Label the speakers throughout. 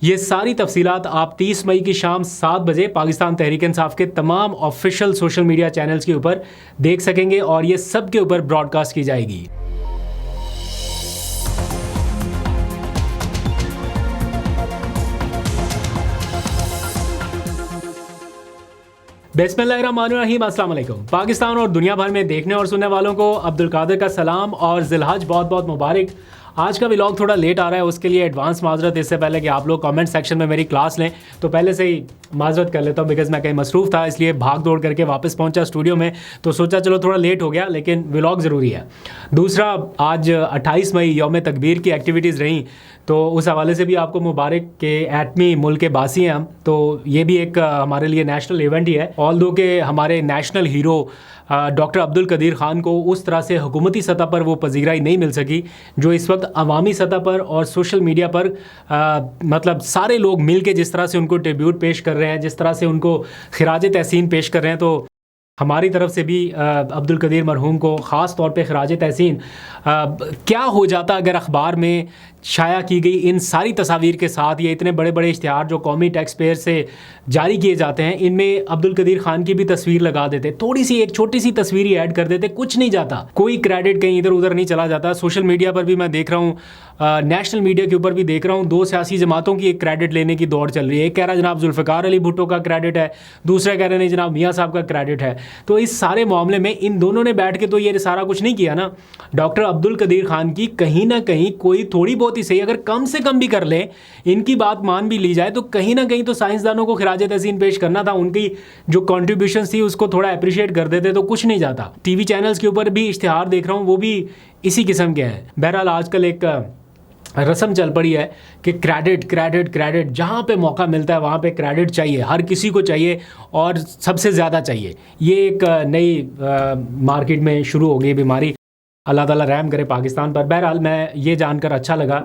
Speaker 1: ये सारी तफसीलात आप 30 मई की शाम 7 बजे पाकिस्तान तहरीक इंसाफ के तमाम ऑफिशियल सोशल मीडिया चैनल्स के ऊपर देख सकेंगे और ये सब के ऊपर ब्रॉडकास्ट की जाएगी। बिस्मिल्लाहिर्रहमानिर्रहीम, अस्सलाम वालेकुम। पाकिस्तान और दुनिया भर में देखने और सुनने वालों को अब्दुल कादिर का सलाम और जिलहज बहुत बहुत मुबारक। आज का व्लॉग थोड़ा लेट आ रहा है, उसके लिए एडवांस माजरत। इससे पहले कि आप लोग कमेंट सेक्शन में मेरी क्लास लें तो पहले से ही माजरत कर लेता हूँ, बिकॉज़ मैं कहीं मसरूफ़ था, इसलिए भाग दौड़ करके वापस पहुँचा स्टूडियो में, तो सोचा चलो थोड़ा लेट हो गया, लेकिन व्लॉग ज़रूरी है। दूसरा, आज 28 मई यौम तकबीर की एक्टिविटीज़ रहीं, तो उस हवाले से भी आपको मुबारक के एटमी मुल्क के बासी हैं हम, तो ये भी एक हमारे लिए नेशनल इवेंट ही है। ऑल्दो के हमारे national hero doctor Abdul Qadeer Khan को उस तरह से हुकूमती सतह पर वो पजीराई नहीं मिल सकी जो इस वक्त अवामी सतह पर और सोशल मीडिया पर मतलब सारे लोग मिल के जिस तरह से उनको ट्रिब्यूट पेश कर रहे हैं, जिस तरह से उनको खिराज तहसीन पेश कर रहे हैं, तो हमारी तरफ से भी अब्दुल कदीर मरहूम को ख़ास तौर पे खिराज तहसीन। क्या हो जाता अगर अखबार में शाया की गई इन सारी तस्वीर के साथ ये इतने बड़े बड़े इश्तिहार जो कौमी टैक्स पेयर से जारी किए जाते हैं, इनमें अब्दुल कदीर ख़ान की भी तस्वीर लगा देते, थोड़ी सी एक छोटी सी तस्वीर ही ऐड कर देते, कुछ नहीं जाता, कोई क्रेडिट कहीं इधर उधर नहीं चला जाता। सोशल मीडिया पर भी मैं देख रहा हूँ, नेशनल मीडिया के ऊपर भी देख रहा हूँ, दो सियासी जमातों की एक क्रेडिट लेने की दौड़ चल रही है। एक कह रहा है जनाब जुल्फ़िकार अली भुट्टो का क्रेडिट है, दूसरा कह रहे नहीं जनाब मियाँ साहब का क्रेडिट है। तो इस सारे मामले में इन दोनों ने बैठ के तो ये सारा कुछ नहीं किया ना। डॉक्टर अब्दुल कदीर ख़ान की कहीं ना कहीं कोई थोड़ी बहुत ही सही, अगर कम से कम भी कर ले, इनकी बात मान भी ली जाए, तो कहीं ना कहीं तो साइंसदानों को खिराज तहसीन पेश करना था। उनकी जो कॉन्ट्रीब्यूशन थी उसको थोड़ा अप्रिशिएट कर देते तो कुछ नहीं जाता। टीवी चैनल्स के ऊपर भी इश्तिहार देख रहा हूँ, वो भी इसी किस्म के हैं। बहरहाल आजकल एक रस्म चल पड़ी है कि क्रेडिट क्रेडिट क्रेडिट, जहाँ पे मौका मिलता है वहाँ पे क्रेडिट चाहिए, हर किसी को चाहिए और सबसे ज़्यादा चाहिए। ये एक नई मार्केट में शुरू हो गई बीमारी। अल्लाह ताला रहम करे पाकिस्तान पर। बहरहाल मैं ये जानकर अच्छा लगा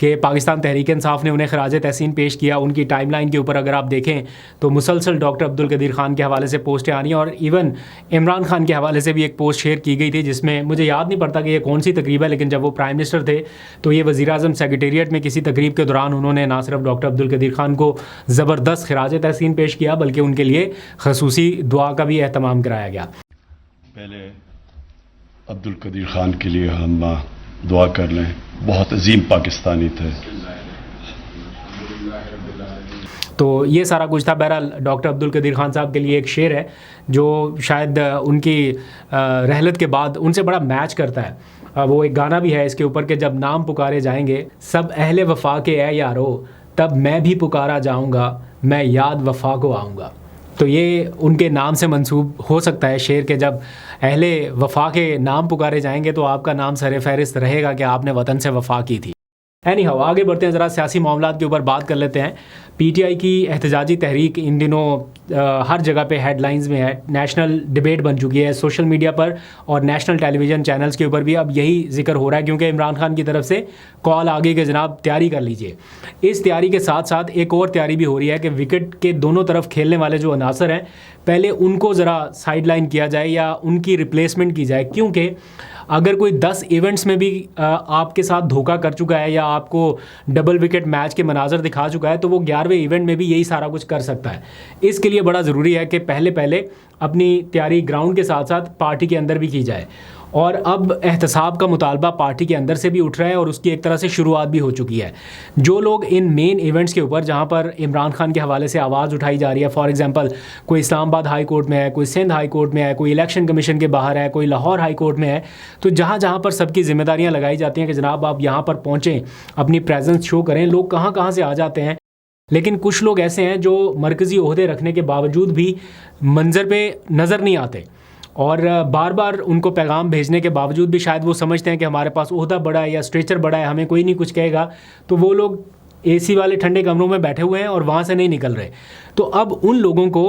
Speaker 1: कि पाकिस्तान तहरीक इंसाफ ने उन्हें खिराज तहसीन पेश किया। उनकी टाइमलाइन के ऊपर अगर आप देखें तो मुसलसल डॉक्टर अब्दुल कदीर ख़ान के हवाले से पोस्टें आ रही हैं और इवन इमरान खान के हवाले से भी एक पोस्ट शेयर की गई थी, जिसमें मुझे याद नहीं पड़ता कि ये कौन सी तकरीब है, लेकिन जब वो प्राइम मिनिस्टर थे तो ये वज़ीर-ए-आज़म सेक्रेटेरिएट में किसी तकरीब के दौरान उन्होंने ना सिर्फ डॉक्टर अब्दुल कदीर ख़ान को ज़बरदस्त खिराज तहसीन पेश किया, बल्कि उनके लिए खसूसी दुआ का भी एहतमाम कराया गया।
Speaker 2: पहले अब्दुल कदीर ख़ान के लिए हम दुआ कर लें, बहुत अजीम पाकिस्तानी थे।
Speaker 1: तो ये सारा कुछ था। बहरहाल डॉक्टर अब्दुल कदीर ख़ान साहब के लिए एक शेर है जो शायद उनकी रहलत के बाद उनसे बड़ा मैच करता है। वो एक गाना भी है इसके ऊपर कि जब नाम पुकारे जाएंगे सब अहले वफा के ए यारो, तब मैं भी पुकारा जाऊंगा, मैं याद वफा को आऊँगा। तो ये उनके नाम से मंसूब हो सकता है शेर के, जब अहले वफा के नाम पुकारे जाएंगे तो आपका नाम सरे फहरिस्त रहेगा कि आपने वतन से वफा की थी। एनी हाउ, आगे बढ़ते हैं, ज़रा सियासी मामलात के ऊपर बात कर लेते हैं। पीटीआई की एहतजाजी तहरीक इन दिनों हर जगह पे हेडलाइंस में है, नेशनल डिबेट बन चुकी है सोशल मीडिया पर और नेशनल टेलीविज़न चैनल्स के ऊपर भी अब यही जिक्र हो रहा है, क्योंकि इमरान खान की तरफ से कॉल आ गई कि जनाब तैयारी कर लीजिए। इस तैयारी के साथ साथ एक और तैयारी भी हो रही है कि विकेट के दोनों तरफ खेलने वाले जो अनासर हैं, पहले उनको ज़रा साइड लाइन किया जाए या उनकी रिप्लेसमेंट की जाए, क्योंकि अगर कोई 10 इवेंट्स में भी आपके साथ धोखा कर चुका है या आपको डबल विकेट मैच के मनाजर दिखा चुका है, तो वो 11वें इवेंट में भी यही सारा कुछ कर सकता है। इसके लिए बड़ा ज़रूरी है कि पहले अपनी तैयारी ग्राउंड के साथ साथ पार्टी के अंदर भी की जाए। और अब एहतसाब का मुतालबा पार्टी के अंदर से भी उठ रहा है और उसकी एक तरह से शुरुआत भी हो चुकी है। जो लोग इन मेन इवेंट्स के ऊपर जहां पर इमरान खान के हवाले से आवाज़ उठाई जा रही है, फॉर एग्जांपल कोई इस्लामाबाद हाई कोर्ट में है, कोई सिंध हाई कोर्ट में है, कोई इलेक्शन कमीशन के बाहर है, कोई लाहौर हाई कोर्ट में है, तो जहाँ पर सबकी जिम्मेदारियाँ लगाई जाती हैं कि जनाब आप यहाँ पर पहुँचें, अपनी प्रेजेंस शो करें, लोग कहाँ से आ जाते हैं। लेकिन कुछ लोग ऐसे हैं जो मरकज़ी ओहदे रखने के बावजूद भी मंजर पे नज़र नहीं आते और बार बार उनको पैगाम भेजने के बावजूद भी शायद वो समझते हैं कि हमारे पास ओहदा बड़ा है या स्ट्रेचर बड़ा है, हमें कोई नहीं कुछ कहेगा, तो वो लोग एसी वाले ठंडे कमरों में बैठे हुए हैं और वहाँ से नहीं निकल रहे। तो अब उन लोगों को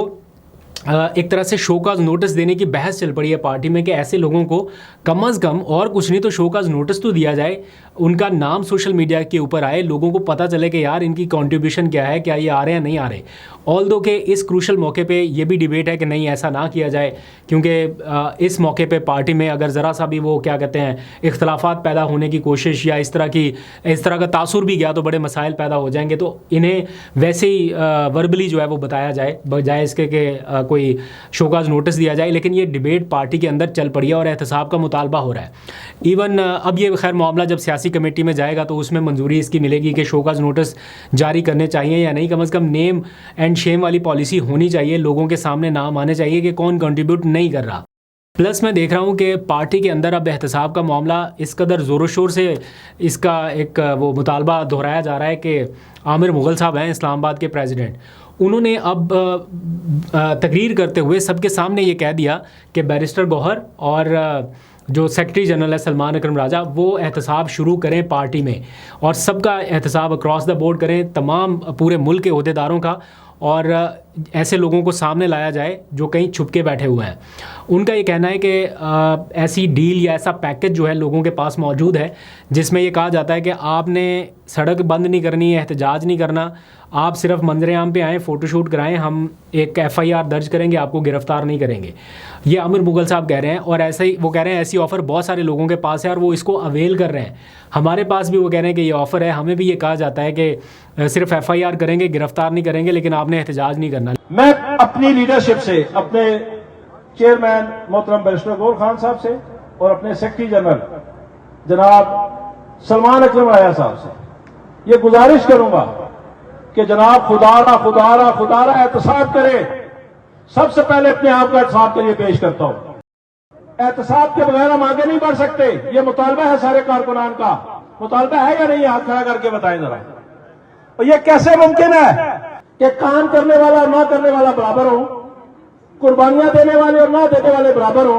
Speaker 1: एक तरह से शोकाज नोटिस देने की बहस चल पड़ी है पार्टी में कि ऐसे लोगों को कम अज़ कम और कुछ नहीं तो शोकाज नोटिस तो दिया जाए, उनका नाम सोशल मीडिया के ऊपर आए, लोगों को पता चले कि यार इनकी कंट्रीब्यूशन क्या है, क्या ये आ रहे हैं नहीं आ रहे। ऑल्दो के इस क्रूशल मौके पे ये भी डिबेट है कि नहीं ऐसा ना किया जाए, क्योंकि इस मौके पे पार्टी में अगर ज़रा सा भी वो क्या कहते हैं इख्तलाफात पैदा होने की कोशिश या इस तरह का तासुर भी गया तो बड़े मसाइल पैदा हो जाएंगे। तो इन्हें वैसे ही वर्बली जो है वो बताया जाए, बजाय इसके कि कोई शोकाज नोटिस दिया जाए। लेकिन ये डिबेट पार्टी के अंदर चल पड़ी है और एहतसाब का मुतालबा हो रहा है। इवन अब ये खैर मामला जब सियासी कमेटी में जाएगा तो उसमें मंजूरी इसकी मिलेगी कि शोकाज नोटिस जारी करने चाहिए या नहीं। कम से कम नेम एंड शेम वाली पॉलिसी होनी चाहिए, लोगों के सामने नाम आने चाहिए कि कौन कंट्रीब्यूट नहीं कर रहा। प्लस मैं देख रहा हूँ कि पार्टी के अंदर अब एहतसाब का मामला इस कदर ज़ोर शोर से इसका एक वो मुतालबा दोहराया जा रहा है कि आमिर मुग़ल साहब हैं इस्लामाबाद के प्रेसिडेंट, उन्होंने अब तकरीर करते हुए सबके सामने ये कह दिया कि बैरिस्टर गौहर और जो सेक्रेटरी जनरल है सलमान अकरम राजा वो एहतसाब शुरू करें पार्टी में और सबका एहतसाब अक्रॉस द बोर्ड करें, तमाम पूरे मुल्क के अहदेदारों का, और ऐसे लोगों को सामने लाया जाए जो कहीं छुप के बैठे हुए हैं। उनका ये कहना है कि ऐसी डील या ऐसा पैकेज जो है लोगों के पास मौजूद है जिसमें ये कहा जाता है कि आपने सड़क बंद नहीं करनी है, एहतजाज नहीं करना, आप सिर्फ मंजर आम पे आएँ, फ़ोटोशूट कराएं, हम एक FIR दर्ज करेंगे, आपको गिरफ़्तार नहीं करेंगे। ये आमिर मुग़ल साहब कह रहे हैं और ऐसा ही वो कह रहे हैं ऐसी ऑफ़र बहुत सारे लोगों के पास है और वो इसको अवेल कर रहे हैं। हमारे पास भी वो कह रहे हैं कि ये ऑफ़र है, हमें भी ये कहा जाता है कि सिर्फ FIR करेंगे, गिरफ़्तार नहीं करेंगे, लेकिन आपने एहतजाज नहीं करना।
Speaker 3: मैं अपनी लीडरशिप से, अपने चेयरमैन मोहतरम बैरिस्टर गौहर खान साहब से और अपने सेक्रेटरी जनरल जनाब सलमान अकरम राजा साहब से ये गुजारिश करूंगा कि जनाब खुदारा एहतसाब करें। सबसे पहले अपने आप को एहतसाब के लिए पेश करता हूं। एहतसाब के बगैर हम आगे नहीं बढ़ सकते। ये मुतालबा है सारे कारकुनान का, मुतालबा है या नहीं? हाथ खड़ा करके बताएं जरा। और ये कैसे मुमकिन है कि काम करने वाला और ना करने वाला बराबर हो, कुर्बानियां देने वाले और ना देने वाले बराबर हो?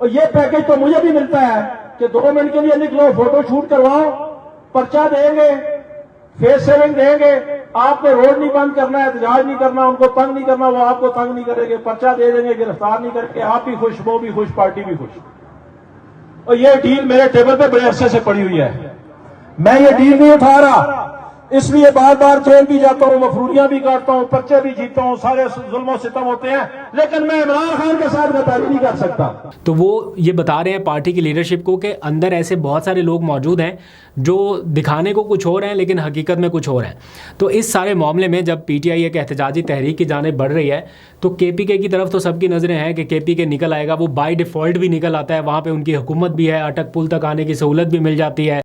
Speaker 3: और ये पैकेज तो मुझे भी मिलता है कि 2 मिनट के लिए निकलो, फोटो शूट करवाओ, पर्चा देंगे, फेस सेविंग देंगे, आपने रोड नहीं बंद करना है, एहतजाज नहीं करना, उनको तंग नहीं करना, वो आपको तंग नहीं करेंगे, पर्चा दे देंगे, गिरफ्तार नहीं करके आप भी खुश, वो भी खुश, पार्टी भी खुश। और ये डील मेरे टेबल पे बड़े अरसे से पड़ी हुई है। मैं ये डील नहीं उठा रहा, इसलिए बार बार जेल भी जाता हूं, मफरूरियां भी काटता हूं, पर्चे भी जीतता हूं, सारे जुल्म सितम होते हैं, लेकिन मैं इमरान खान के साथ गद्दारी नहीं कर सकता।
Speaker 1: तो वो ये बता रहे हैं पार्टी की लीडरशिप को कि अंदर ऐसे बहुत सारे लोग मौजूद हैं जो दिखाने को कुछ और हैं लेकिन हकीकत में कुछ और हैं। तो इस सारे मामले में जब PTI एक एहतजाजी तहरीक की जानिब बढ़ रही है तो KPK की तरफ तो सबकी नज़रें हैं कि KPK निकल आएगा। वो बाय डिफ़ॉल्ट भी निकल आता है, वहाँ पे उनकी हुकूमत भी है, अटक पुल तक आने की सहूलत भी मिल जाती है,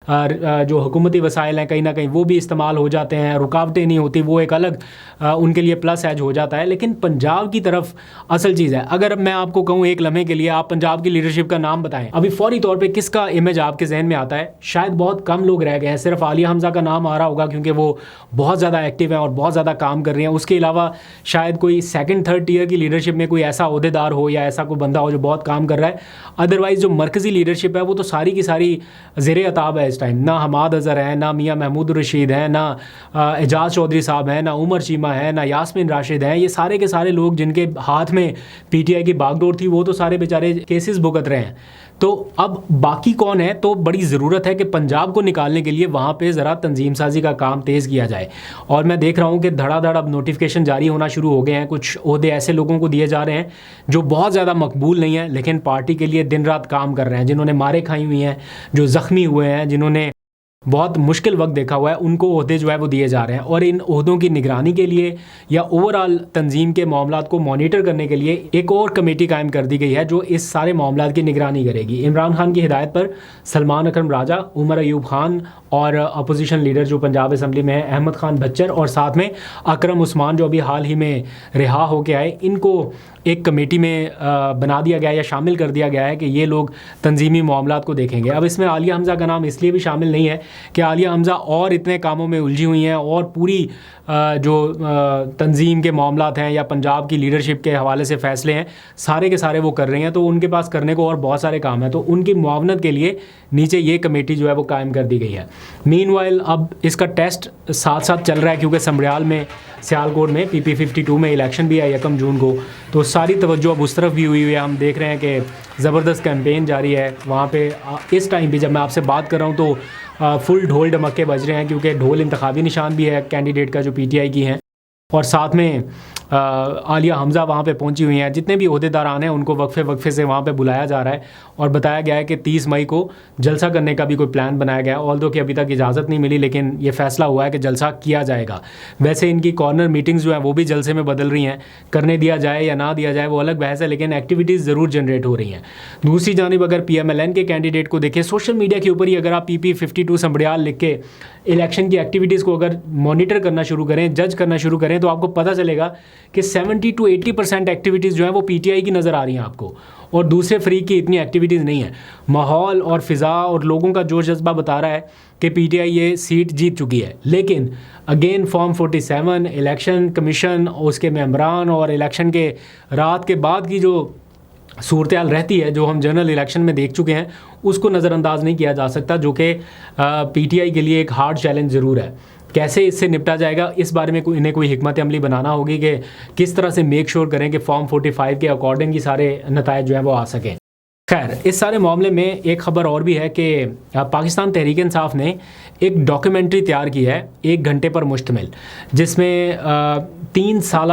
Speaker 1: जो हुकूमती वसाइल हैं कहीं ना कहीं वो भी इस्तेमाल हो जाते हैं, रुकावटें नहीं होती, वो एक अलग उनके लिए प्लस एज हो जाता है। लेकिन पंजाब की तरफ असल चीज़ है। अगर मैं आपको कहूँ एक लम्हे के लिए आप पंजाब की लीडरशिप का नाम बताएं, अभी फौरी तौर पे किसका इमेज आपके जहन में आता है? शायद बहुत कम लोग रह गए हैं, सिर्फ आलिया हमज़ा का नाम आ रहा होगा क्योंकि वो बहुत ज़्यादा एक्टिव हैं और बहुत ज़्यादा काम कर रही हैं। उसके अलावा शायद कोई 2nd-3rd टियर की लीडरशिप में कोई ऐसा अहदेदार हो या ऐसा कोई बंदा हो जो बहुत काम कर रहा है। अदरवाइज़ जो मरकज़ी लीडरशिप है वो तो सारी की सारी ज़ेरे अताब है इस टाइम। ना हमाद अज़हर है, ना मियाँ महमूद रशीद हैं, ना एजाज चौधरी साहब हैं, ना उमर चीमा है, ना यास्मीन राशिद हैं। ये सारे के सारे लोग जिनके हाथ में PTI की बागडोर थी वो तो सारे बेचारे केसेस भुगत रहे हैं। तो अब बाकी कौन है? तो बड़ी ज़रूरत है कि पंजाब को निकालने के लिए वहाँ पे ज़रा तंजीम साजी का काम तेज़ किया जाए। और मैं देख रहा हूँ कि धड़ाधड़ अब नोटिफिकेशन जारी होना शुरू हो गए हैं। कुछ ओहदे ऐसे लोगों को दिए जा रहे हैं जो बहुत ज़्यादा मकबूल नहीं हैं लेकिन पार्टी के लिए दिन रात काम कर रहे हैं, जिन्होंने मारे खाई हुई हैं, जो ज़ख्मी हुए हैं, जिन्होंने बहुत मुश्किल वक्त देखा हुआ है, उनको ओहदे जो है वो दिए जा रहे हैं। और इन ओहदों की निगरानी के लिए या ओवरऑल तंजीम के मामलात को मॉनिटर करने के लिए एक और कमेटी कायम कर दी गई है जो इस सारे मामलात की निगरानी करेगी। इमरान खान की हिदायत पर सलमान अकरम राजा, उमर अयूब खान और अपोजिशन लीडर जो पंजाब असम्बली में है अहमद खान बच्चर और साथ में अकरम उस्मान जो अभी हाल ही में रिहा होकर आए, इनको एक कमेटी में बना दिया गया या शामिल कर दिया गया है कि ये लोग तंजीमी मामलात को देखेंगे। अब इसमें आलिया हमज़ा का नाम इसलिए भी शामिल नहीं है कि आलिया हमज़ा और इतने कामों में उलझी हुई हैं और पूरी जो तंजीम के मामलात हैं या पंजाब की लीडरशिप के हवाले से फ़ैसले हैं सारे के सारे वो कर रही हैं, तो उनके पास करने को और बहुत सारे काम हैं। तो उनकी मुआवनत के लिए नीचे ये कमेटी जो है वो कायम कर दी गई है। मीनवाइल अब इसका टेस्ट साथ साथ चल रहा है क्योंकि समरियाल में सियालकोट में PP52 में इलेक्शन भी है 1 जून को, तो सारी तवज्जो अब उस तरफ भी हुई है। हम देख रहे हैं कि ज़बरदस्त कैंपेन जारी है वहाँ पे। इस टाइम भी जब मैं आपसे बात कर रहा हूँ तो फुल ढोल ढमक्के बज रहे हैं, क्योंकि ढोल इंतखाबी निशान भी है कैंडिडेट का जो PTI की हैं, और साथ में आलिया हमज़ा वहाँ पे पहुँची हुई हैं। जितने भी ओहदेदार आने हैं उनको वक्फे से वहाँ पे बुलाया जा रहा है और बताया गया है कि 30 मई को जलसा करने का भी कोई प्लान बनाया गया है। ऑल्दो कि अभी तक इजाज़त नहीं मिली, लेकिन ये फैसला हुआ है कि जलसा किया जाएगा। वैसे इनकी कॉर्नर मीटिंग्स जो हैं वो भी जलसे में बदल रही हैं, करने दिया जाए या ना दिया जाए वो अलग बहस है, लेकिन एक्टिविटीज़ ज़रूर जनरेट हो रही हैं। दूसरी जानिब अगर PMLN के कैंडिडेट को देखें, सोशल मीडिया के ऊपर ही अगर आप PP52 संबड़ियाल लिख के इलेक्शन की एक्टिविटीज़ को अगर मॉनिटर करना शुरू करें, जज करना शुरू करें, तो आपको पता चलेगा कि 70 to 80% एक्टिविटीज़ जो हैं वो PTI की नज़र आ रही हैं आपको, और दूसरे फ्रीक की इतनी एक्टिविटीज़ नहीं है। माहौल और फ़िज़ा और लोगों का जोश जज्बा बता रहा है कि PTI ये सीट जीत चुकी है। लेकिन अगेन फॉर्म 47, इलेक्शन कमीशन, उसके मेंबरान और इलेक्शन के रात के बाद की जो सूरत हाल रहती है, जो हम जनरल इलेक्शन में देख चुके हैं, उसको नज़रअंदाज नहीं किया जा सकता, जो कि PTI के लिए एक हार्ड चैलेंज ज़रूर है। कैसे इससे निपटा जाएगा, इस बारे में इन्हें कोई हिकमत अमली बनाना होगी कि किस तरह से मेक श्योर करें कि फॉर्म 45 के अकॉर्डिंग ही सारे नतायज जो हैं वो आ सकें। खैर, इस सारे मामले में एक ख़बर और भी है कि पाकिस्तान तहरीक इंसाफ ने एक डॉक्यूमेंट्री तैयार की है 1 घंटे पर मुश्तमिल, जिसमें 3 साल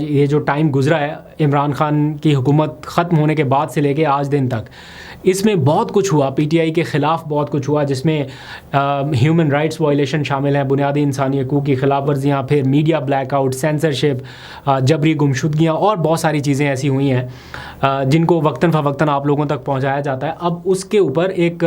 Speaker 1: ये जो टाइम गुजरा है इमरान खान की हुकूमत ख़त्म होने के बाद से लेके आज दिन तक, इसमें बहुत कुछ हुआ, PTI के ख़िलाफ़ बहुत कुछ हुआ, जिसमें ह्यूमन राइट्स वायलेशन शामिल हैं, बुनियादी इंसानी हकूक़ की खिलाफ वर्जियाँ, फिर मीडिया ब्लैकआउट, सेंसरशिप, जबरी गुमशुदगियाँ और बहुत सारी चीज़ें ऐसी हुई हैं जिनको वक्तन फ़वक्तन आप लोगों तक पहुँचाया जाता है। अब उसके ऊपर एक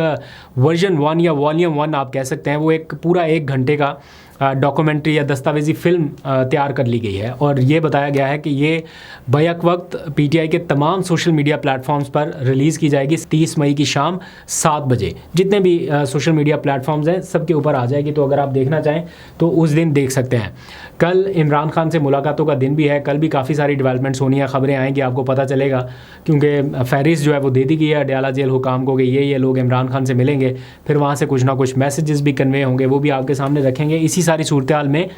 Speaker 1: वर्जन 1 या वॉल्यूम 1 आप कह सकते हैं, वो एक पूरा 1 घंटे का डॉक्यूमेंट्री या दस्तावेज़ी फ़िल्म तैयार कर ली गई है, और ये बताया गया है कि ये बैक वक्त PTI के तमाम सोशल मीडिया प्लेटफॉर्म्स पर रिलीज़ की जाएगी 30 मई की शाम 7 बजे। जितने भी सोशल मीडिया प्लेटफॉर्म्स हैं सबके ऊपर आ जाएगी, तो अगर आप देखना चाहें तो उस दिन देख सकते हैं। कल इमरान खान से मुलाकातों का दिन भी है, कल भी काफ़ी सारी डेवलपमेंट्स होनी है, ख़बरें आएंगी, आपको पता चलेगा, क्योंकि फहरिस्त जो है वो दे दी गई है अडयाला जेल हुकाम को कि ये लोग इमरान खान से मिलेंगे, फिर वहाँ से कुछ ना कुछ मैसेजेस भी कन्वे होंगे, वो भी आपके सामने रखेंगे। इसी सारी सूरत हाल में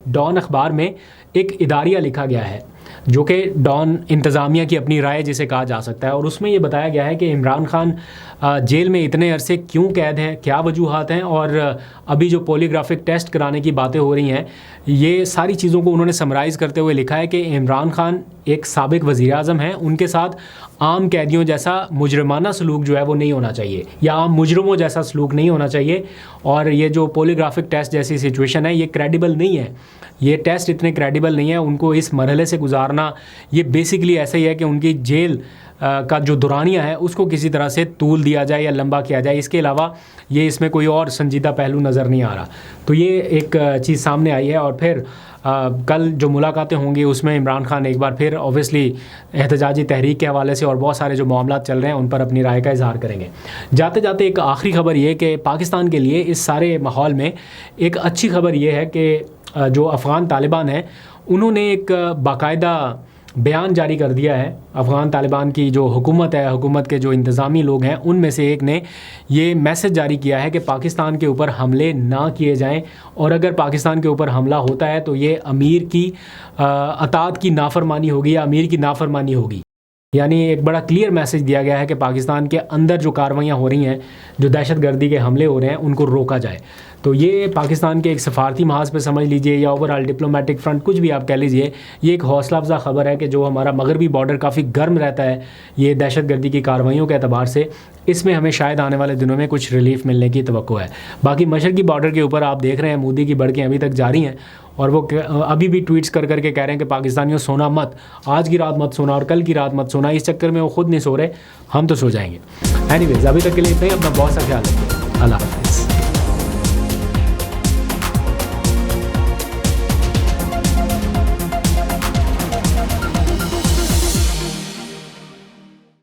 Speaker 1: डॉन अखबार में एक इदारिया लिखा गया है जो कि डॉन इंतज़ामिया की अपनी राय जिसे कहा जा सकता है, और उसमें ये बताया गया है कि इमरान खान जेल में इतने अरसे क्यों कैद हैं, क्या वजूहात हैं, और अभी जो पॉलीग्राफिक टेस्ट कराने की बातें हो रही हैं, ये सारी चीज़ों को उन्होंने समराइज़ करते हुए लिखा है कि इमरान खान एक साबिक वज़ीर आज़म हैं, उनके साथ आम कैदियों जैसा मुजरमाना सलूक जो है वो नहीं होना चाहिए, या आम मुजरमों जैसा सलूक नहीं होना चाहिए, और ये जो पॉलीग्राफिक टेस्ट जैसी सिचुएशन है ये क्रेडिबल नहीं है, ये टेस्ट इतने क्रेडिबल नहीं है, उनको इस मरहले से गुजारना ये बेसिकली ऐसा ही है कि उनकी जेल का जो दौरानिया है उसको किसी तरह से तूल दिया जाए या लंबा किया जाए। इसके अलावा ये इसमें कोई और संजीदा पहलू नज़र नहीं आ रहा। तो ये एक चीज़ सामने आई है, और फिर कल जो मुलाकातें होंगी उसमें इमरान खान एक बार फिर ऑब्वियसली एहतजाजी तहरीक के हवाले से और बहुत सारे जो मामला चल रहे हैं उन पर अपनी राय का इजहार करेंगे। जाते जाते एक आखिरी खबर ये कि पाकिस्तान के लिए इस सारे माहौल में एक अच्छी खबर ये है कि जो अफ़गान तालिबान हैं उन्होंने एक बाकायदा बयान जारी कर दिया है। अफ़गान तालिबान की जो हुकूमत है, हुकूमत के जो इंतज़ामी लोग हैं, उनमें से एक ने ये मैसेज जारी किया है कि पाकिस्तान के ऊपर हमले ना किए जाएं, और अगर पाकिस्तान के ऊपर हमला होता है तो ये अमीर की अताअत की नाफरमानी होगी या अमीर की नाफरमानी होगी। यानी एक बड़ा क्लियर मैसेज दिया गया है कि पाकिस्तान के अंदर जो कार्रवाइयाँ हो रही हैं, जो दहशतगर्दी के हमले हो रहे हैं, उनको रोका जाए। तो ये पाकिस्तान के एक सफारती महाज पे समझ लीजिए या ओवरऑल डिप्लोमेटिक फ्रंट, कुछ भी आप कह लीजिए, ये एक हौसला अफजा ख़बर है कि जो हमारा मगरबी बॉर्डर काफ़ी गर्म रहता है ये दहशतगर्दी की कार्रवाइयों के अतबार से, इसमें हमें शायद आने वाले दिनों में कुछ रिलीफ मिलने की तवक्को है। बाकी मशरकी बॉर्डर के ऊपर आप देख रहे हैं मोदी की बढ़कें अभी तक जारी हैं, और वो अभी भी ट्वीट्स कर करके कह रहे हैं कि पाकिस्तानियों सोना मत, आज की रात मत सोना और कल की रात मत सोना। इस चक्कर में वो खुद नहीं सो रहे, हम तो सो जाएंगे। एनीवेज, अभी तक के लिए इतना ही। अपना बहुत सा ख्याल रखिए। अल्लाह हाफ़िज़।